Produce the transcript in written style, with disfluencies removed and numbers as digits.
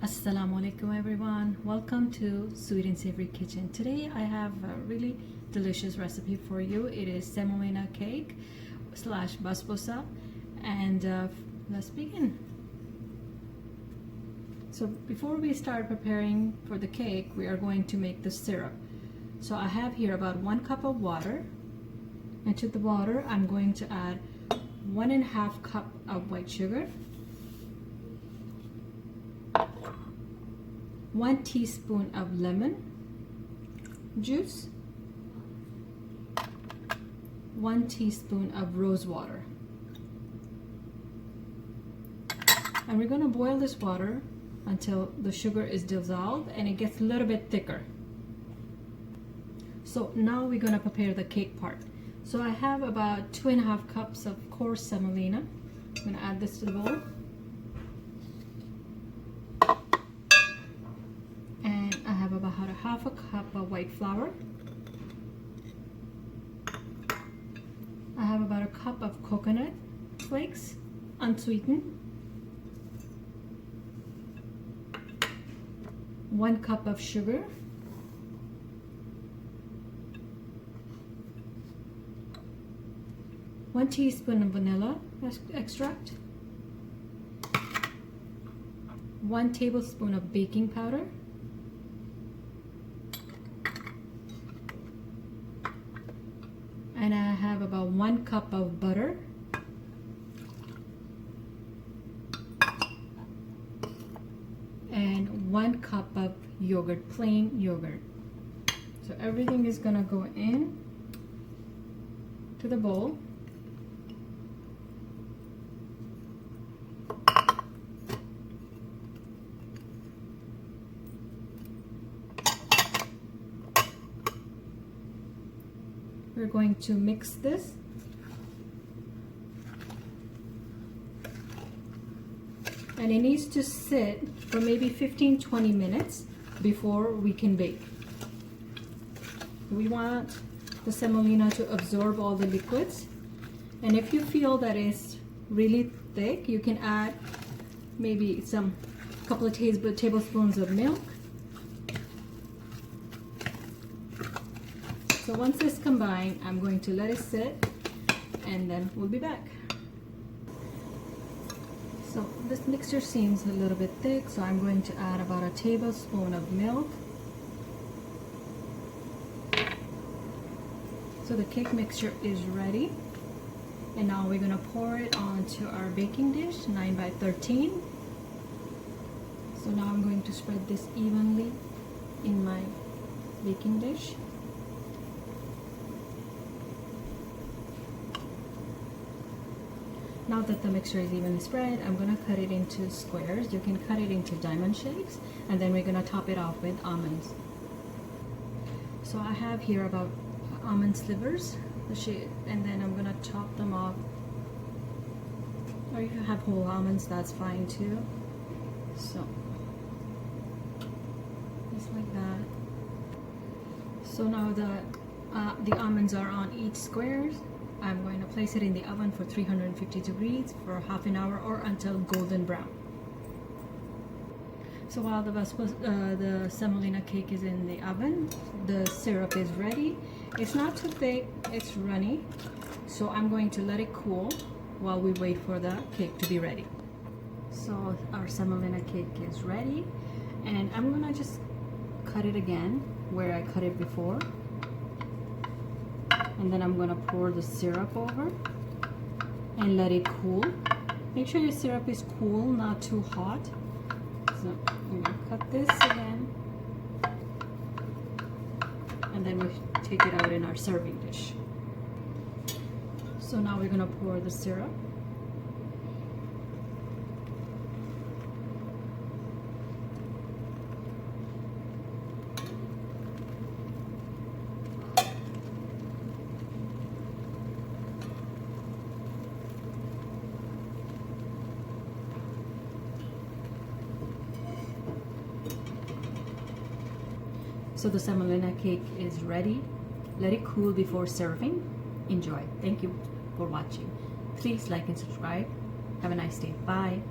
Assalamu alaikum everyone, welcome to Sweet and Savory Kitchen. Today I have a really delicious recipe for you. It is semolina cake slash basbousa, and let's begin. So before we start preparing for the cake, we are going to make the syrup. So I have here about 1 cup of water, and to the water I'm going to add 1.5 cup of white sugar, 1 teaspoon of lemon juice, 1 teaspoon of rosewater. And we're going to boil this water until the sugar is dissolved and it gets a little bit thicker. So now we're going to prepare the cake part. So I have about 2.5 cups of coarse semolina. I'm going to add this to the bowl. About 1/2 cup of white flour. I have about 1 cup of coconut flakes, unsweetened. 1 cup of sugar. 1 teaspoon of vanilla extract. 1 tablespoon of baking powder. And I have about 1 cup of butter, and 1 cup of yogurt, plain yogurt. So everything is gonna go in to the bowl. We're going to mix this. And it needs to sit for maybe 15-20 minutes before we can bake. We want the semolina to absorb all the liquids. And if you feel that it's really thick, you can add maybe a couple of tablespoons of milk. So once it's combined, I'm going to let it sit and then we'll be back. So this mixture seems a little bit thick, so I'm going to add about 1 tablespoon of milk. So the cake mixture is ready. And now we're going to pour it onto our baking dish, 9 by 13. So now I'm going to spread this evenly in my baking dish. Now that the mixture is evenly spread, I'm going to cut it into squares. You can cut it into diamond shapes, and then we're going to top it off with almonds. So I have here about almond slivers, and then I'm going to chop them off. Or if you have whole almonds, that's fine too. So just like that. So now the almonds are on each squares. I'm going to place it in the oven for 350 degrees for half an hour or until golden brown. So while the semolina cake is in the oven, the syrup is ready. It's not too thick, it's runny. So I'm going to let it cool while we wait for the cake to be ready. So our semolina cake is ready, and I'm gonna just cut it again where I cut it before. And then I'm going to pour the syrup over and let it cool. Make sure your syrup is cool, not too hot. So I'm going to cut this again. And then we take it out in our serving dish. So now we're going to pour the syrup. So the semolina cake is ready. Let it cool before serving. Enjoy. Thank you for watching. Please like and subscribe. Have a nice day. Bye.